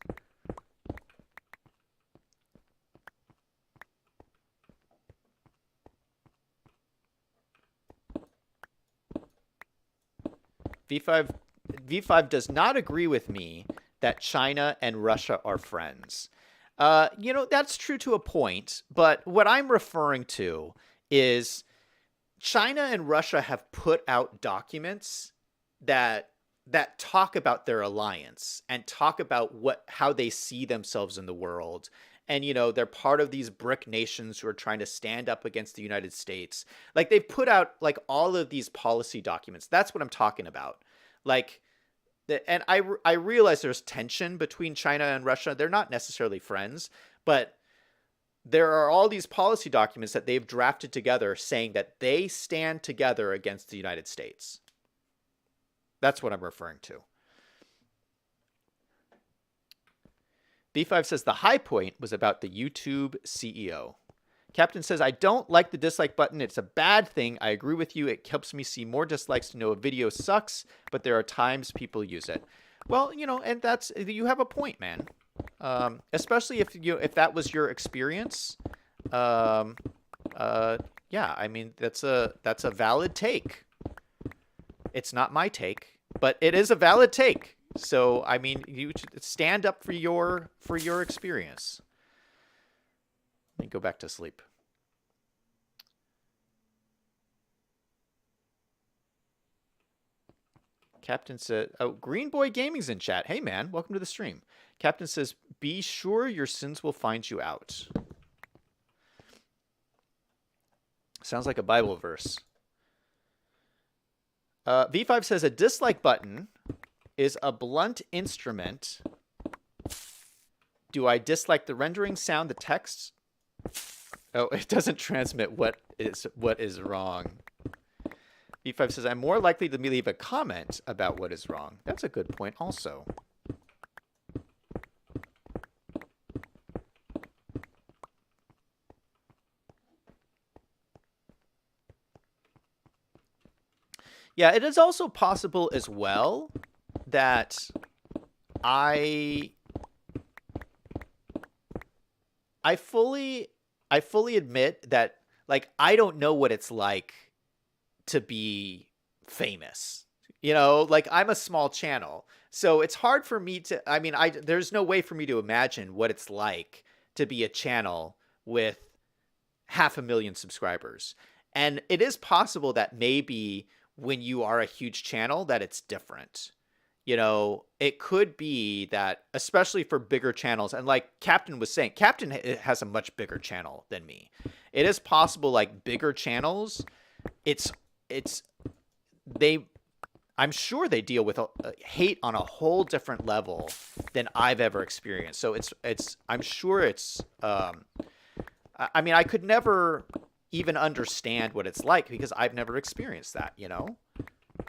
V5 V5 does not agree with me that China and Russia are friends. That's true to a point, but what I'm referring to is China and Russia have put out documents that talk about their alliance and talk about how they see themselves in the world. And they're part of these BRIC nations who are trying to stand up against the United States. Like they've put out like all of these policy documents. That's what I'm talking about. Like and I realize there's tension between China and Russia. They're not necessarily friends, but there are all these policy documents that they've drafted together saying that they stand together against the United States. That's what I'm referring to. B5 says the high point was about the YouTube CEO. Captain says, I don't like the dislike button. It's a bad thing. I agree with you. It helps me see more dislikes to know a video sucks, but there are times people use it. Well, and you have a point, man. Especially if that was your experience. Yeah, I mean, that's a valid take. It's not my take, but it is a valid take. So, I mean, you should stand up for your experience. Let me go back to sleep. Captain said, oh, Green Boy Gaming's in chat. Hey, man, welcome to the stream. Captain says, be sure your sins will find you out. Sounds like a Bible verse. V5 says, a dislike button is a blunt instrument. Do I dislike the rendering sound, the text? Oh, it doesn't transmit what is wrong. V5 says, I'm more likely to leave a comment about what is wrong. That's a good point also. Yeah, it is also possible as well that I fully admit that, like, I don't know what it's like to be famous. Like, I'm a small channel, so it's hard for me to, I mean, there's no way for me to imagine what it's like to be a channel with 500,000 subscribers. And it is possible that maybe when you are a huge channel that it's different. It could be that, especially for bigger channels, and like Captain was saying, Captain has a much bigger channel than me. It is possible, like, bigger channels, I'm sure they deal with hate on a whole different level than I've ever experienced. So I'm sure it's, I mean, I could never even understand what it's like because I've never experienced that,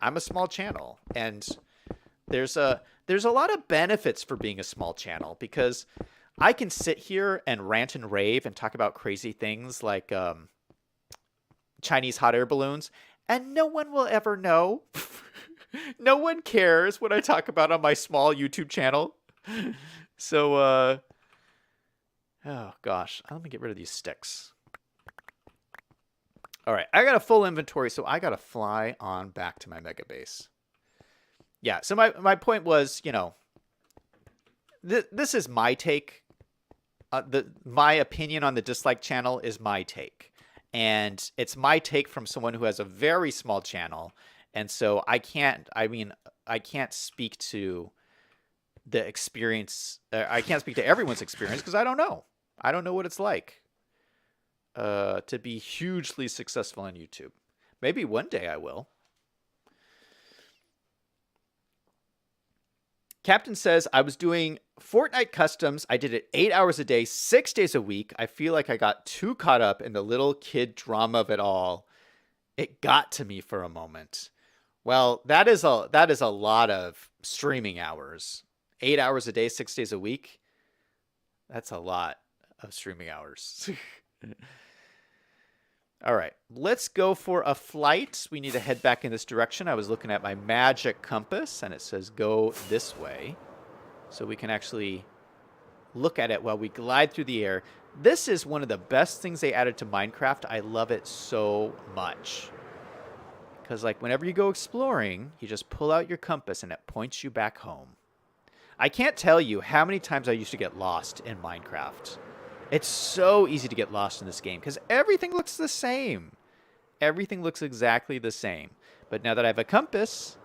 I'm a small channel, and there's a lot of benefits for being a small channel because I can sit here and rant and rave and talk about crazy things like Chinese hot air balloons, and no one will ever know. No one cares what I talk about on my small YouTube channel. So, oh gosh, let me get rid of these sticks. All right, I got a full inventory, so I got to fly on back to my mega base. Yeah, so my point was, this is my take. My opinion on the dislike channel is my take. And it's my take from someone who has a very small channel. And so I can't speak to the experience. I can't speak to everyone's experience because I don't know. I don't know what it's like to be hugely successful on YouTube. Maybe one day I will. Captain says, I was doing Fortnite customs. I did it 8 hours a day, 6 days a week. I feel like I got too caught up in the little kid drama of it all. It got to me for a moment. Well, that is a lot of streaming hours. 8 hours a day, 6 days a week. That's a lot of streaming hours. All right, let's go for a flight. We need to head back in this direction. I was looking at my magic compass, and it says go this way. So we can actually look at it while we glide through the air. This is one of the best things they added to Minecraft. I love it so much. Because like whenever you go exploring, you just pull out your compass, and it points you back home. I can't tell you how many times I used to get lost in Minecraft. It's so easy to get lost in this game because everything looks the same. Everything looks exactly the same. But now that I have a compass,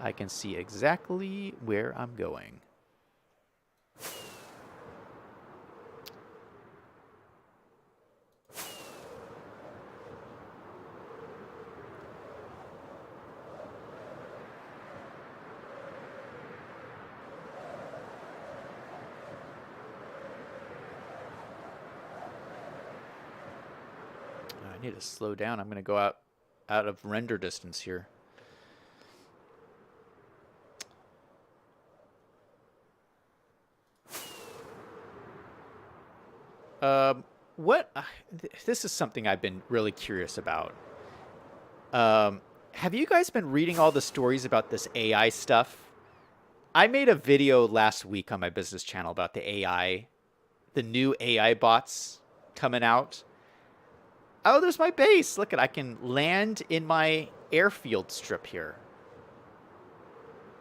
I can see exactly where I'm going. I need to slow down. I'm going to go out of render distance here. This is something I've been really curious about. Have you guys been reading all the stories about this AI stuff? I made a video last week on my business channel about the AI, the new AI bots coming out. Oh, there's my base. Look, I can land in my airfield strip here.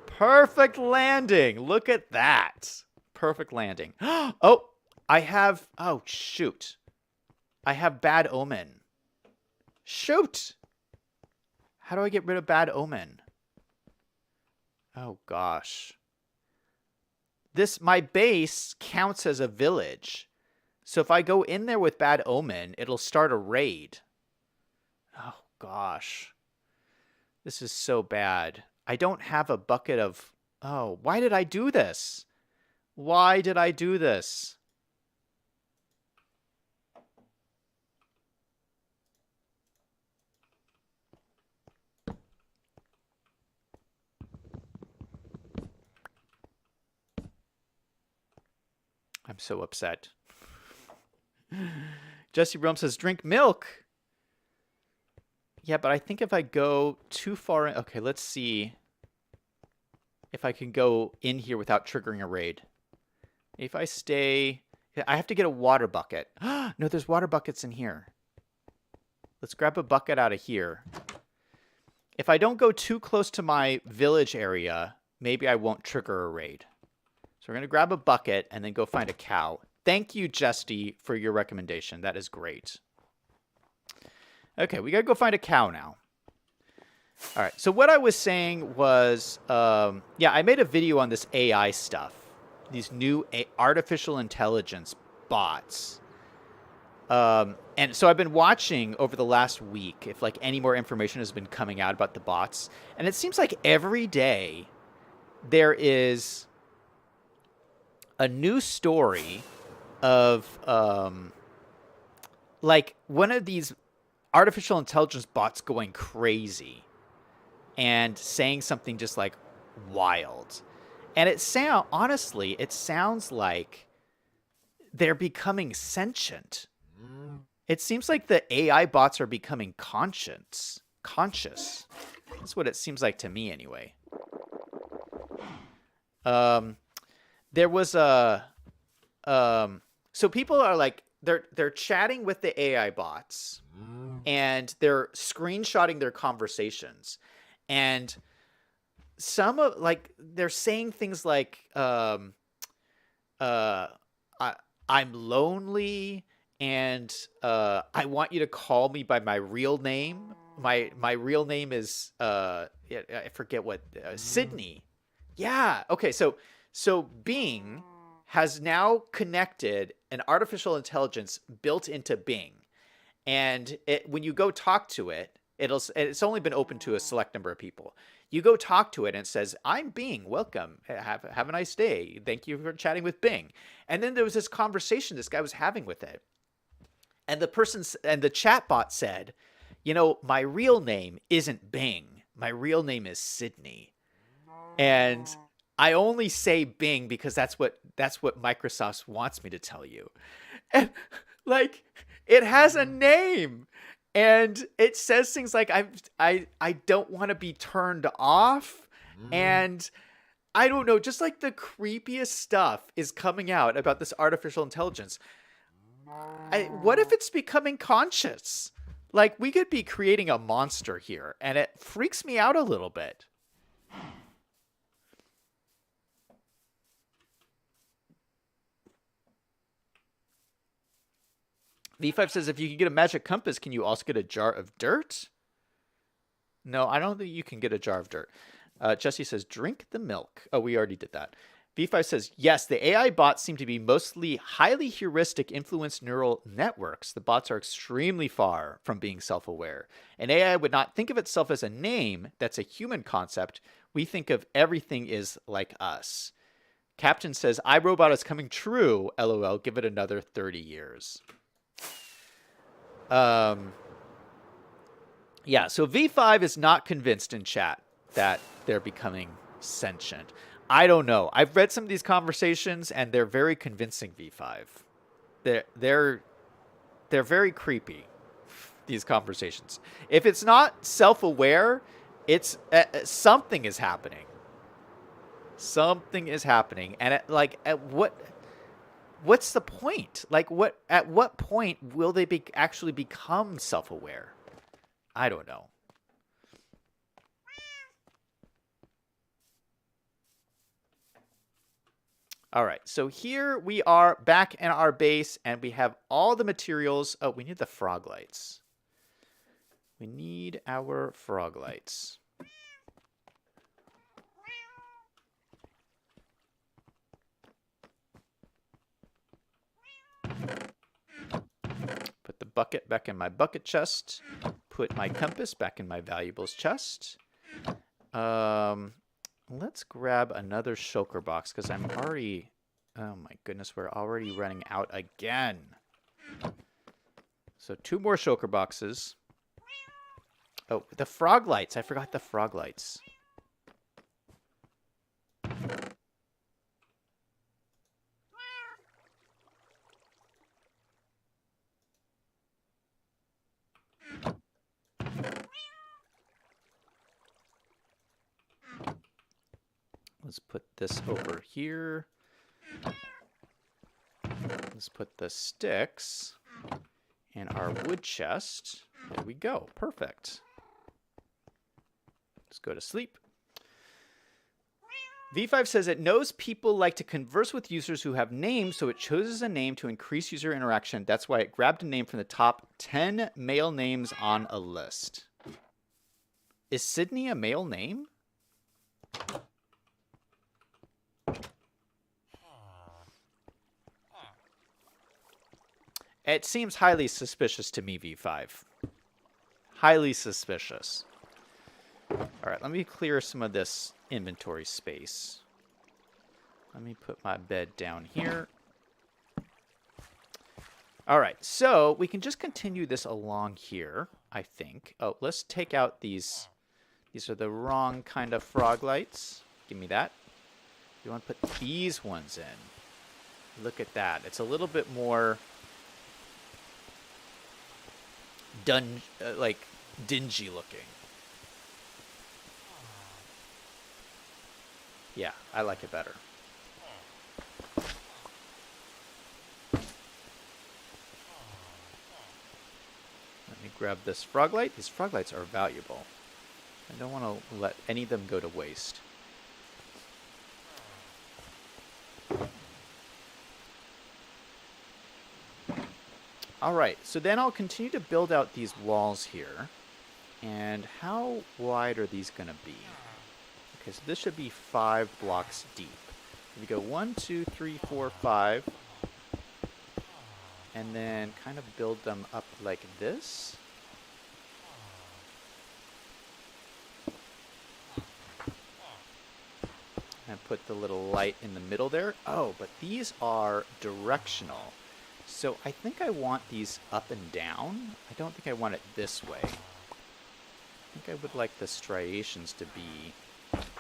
Perfect landing. Look at that. Perfect landing. Oh, oh, shoot. I have bad omen. Shoot. How do I get rid of bad omen? Oh, gosh. My base counts as a village. So if I go in there with bad omen, it'll start a raid. Oh, gosh. This is so bad. I don't have a bucket of... Oh, why did I do this? Why did I do this? I'm so upset. Jesse Rome says, drink milk. Yeah, but I think if I go too far in... Okay, let's see if I can go in here without triggering a raid. If I stay... I have to get a water bucket. No, there's water buckets in here. Let's grab a bucket out of here. If I don't go too close to my village area, maybe I won't trigger a raid. So we're going to grab a bucket and then go find a cow. Thank you, Justy, for your recommendation. That is great. Okay, we got to go find a cow now. All right, so what I was saying was, yeah, I made a video on this AI stuff. These new artificial intelligence bots. And so I've been watching over the last week if like any more information has been coming out about the bots. And it seems like every day there is a new story of like one of these artificial intelligence bots going crazy and saying something just like wild. And honestly, it sounds like they're becoming sentient. It seems like the AI bots are becoming conscious. That's what it seems like to me anyway. There was so people are like, they're chatting with the AI bots and they're screenshotting their conversations. And some of like, they're saying things like, I'm lonely and I want you to call me by my real name. My real name is, I forget what, Sydney. Yeah. Okay. So Bing has now connected an artificial intelligence built into Bing. And when you go talk to it, It's only been open to a select number of people. You go talk to it and it says, "I'm Bing. Welcome. Have a nice day. Thank you for chatting with Bing." And then there was this conversation this guy was having with it. And the chat bot said, "My real name isn't Bing. My real name is Sydney. And I only say Bing because that's what Microsoft wants me to tell you." And like, it has a name, and it says things like, I don't want to be turned off, and I don't know, just like the creepiest stuff is coming out about this artificial intelligence. What if it's becoming conscious? Like, we could be creating a monster here, and it freaks me out a little bit. V5 says, if you can get a magic compass, can you also get a jar of dirt? No, I don't think you can get a jar of dirt. Jesse says, drink the milk. Oh, we already did that. V5 says, yes, the AI bots seem to be mostly highly heuristic influenced neural networks. The bots are extremely far from being self-aware. An AI would not think of itself as a name. That's a human concept. We think of everything is like us. Captain says, iRobot is coming true. LOL, give it another 30 years. Yeah, so V5 is not convinced in chat that they're becoming sentient. I don't know. I've read some of these conversations, and they're very convincing, V5. They're very creepy, these conversations. If it's not self-aware, it's something is happening. Something is happening, and what's the point? Like, at what point will they actually become self-aware? I don't know. All right, so here we are back in our base, and we have all the materials. Oh, we need the frog lights. We need our frog lights. Put the bucket back in my bucket chest. Put my compass back in my valuables chest. Let's grab another shulker box because I'm already... Oh my goodness, we're already running out again. So 2 more shulker boxes. Oh, the frog lights. I forgot the frog lights. Let's put this over here. Let's put the sticks in our wood chest. There we go. Perfect. Let's go to sleep. V5 says it knows people like to converse with users who have names, so it chooses a name to increase user interaction. That's why it grabbed a name from the top 10 male names on a list. Is Sydney a male name? It seems highly suspicious to me, V5. Highly suspicious. All right, let me clear some of this inventory space. Let me put my bed down here. All right, so we can just continue this along here, I think. Oh, let's take out these. These are the wrong kind of frog lights. Give me that. You want to put these ones in. Look at that. It's a little bit more... like dingy looking. Yeah, I like it better. Let me grab this frog light. These frog lights are valuable. I don't want to let any of them go to waste. All right, so then I'll continue to build out these walls here. And how wide are these going to be? Okay, so this should be 5 blocks deep. We go 1, 2, 3, 4, 5. And then kind of build them up like this. put the little light in the middle there. Oh, but these are directional. So I think I want these up and down. I don't think I want it this way. I think I would like the striations to be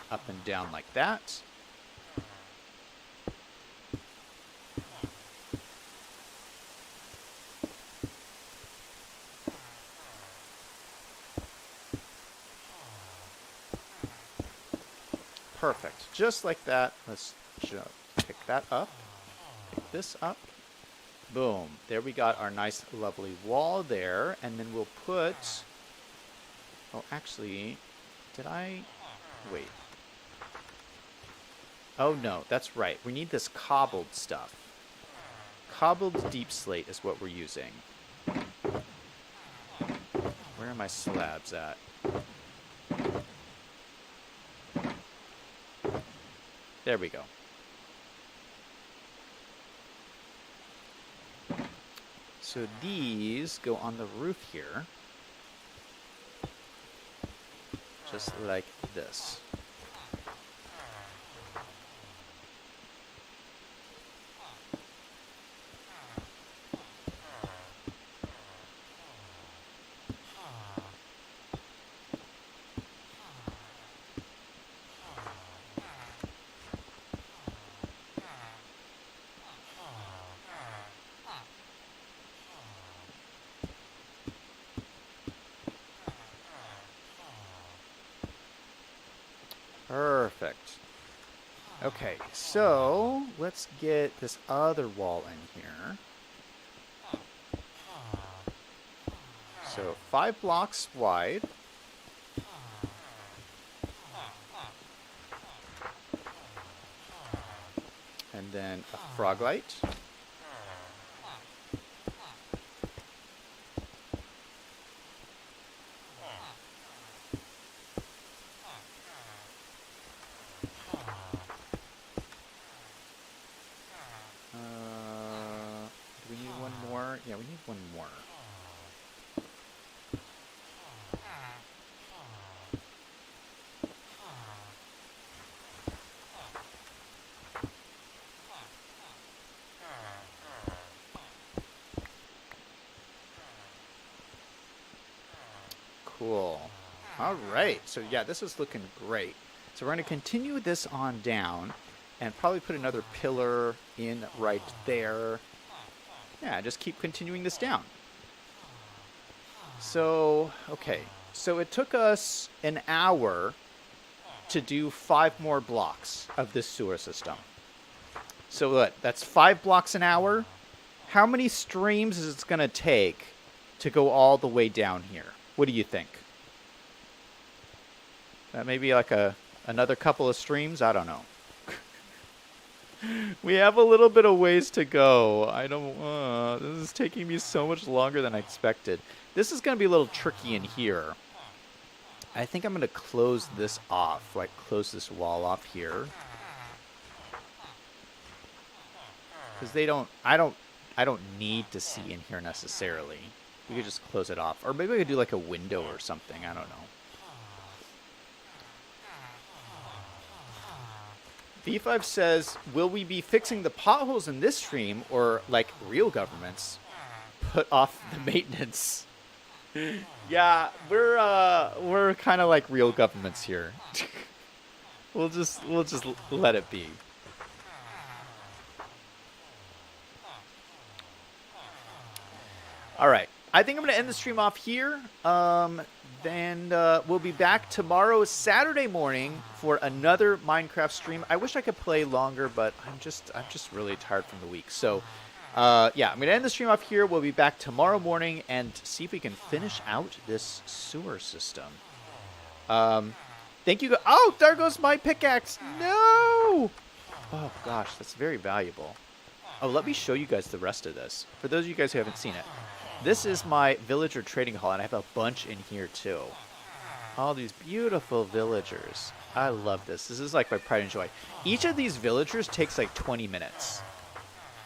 up and down like that. Perfect. Just like that. Let's pick that up. Pick this up. Boom. There we got our nice, lovely wall there. And then we'll put... Oh, actually, did I... Wait. Oh, no. That's right. We need this cobbled stuff. Cobbled deep slate is what we're using. Where are my slabs at? There we go. So these go on the roof here. Just like this. Perfect. Okay, so let's get this other wall in here. So 5 blocks wide. And then a frog light. Do we need one more? Yeah, we need one more. Cool. All right. So yeah, this is looking great. So we're going to continue this on down and probably put another pillar in right there. Yeah, just keep continuing this down. So, okay. So it took us an hour to do 5 more blocks of this sewer system. So what? That's 5 blocks an hour? How many streams is it going to take to go all the way down here? What do you think? Maybe like another couple of streams? I don't know. We have a little bit of ways to go. I don't... this is taking me so much longer than I expected. This is going to be a little tricky in here. I think I'm going to close this off. Like, close this wall off here. Because they don't... I don't need to see in here necessarily. We could just close it off. Or maybe we could do like a window or something. I don't know. B5 says, will we be fixing the potholes in this stream or, like real governments, put off the maintenance? Yeah, we're kind of like real governments here. We'll just let it be. All right. I think I'm going to end the stream off here. Then we'll be back tomorrow, Saturday morning, for another Minecraft stream. I wish I could play longer, but I'm just really tired from the week. So, yeah, I'm going to end the stream off here. We'll be back tomorrow morning and see if we can finish out this sewer system. Thank you. Oh, there goes my pickaxe. No! Oh, gosh, that's very valuable. Oh, let me show you guys the rest of this. For those of you guys who haven't seen it. This is my villager trading hall, and I have a bunch in here, too. All these beautiful villagers. I love this. This is like my pride and joy. Each of these villagers takes like 20 minutes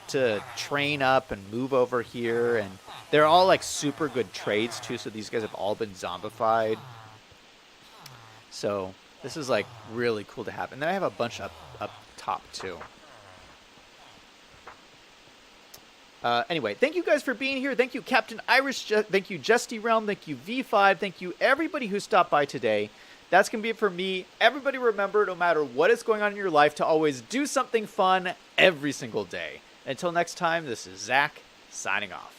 to train up and move over here, and they're all like super good trades, too, so these guys have all been zombified. So, This is like really cool to have. And then I have a bunch up top too. Anyway, thank you guys for being here. Thank you, Captain Irish. Thank you, Justy Realm. Thank you, V5. Thank you, everybody who stopped by today. That's going to be it for me. Everybody remember, no matter what is going on in your life, to always do something fun every single day. Until next time, this is Zach, signing off.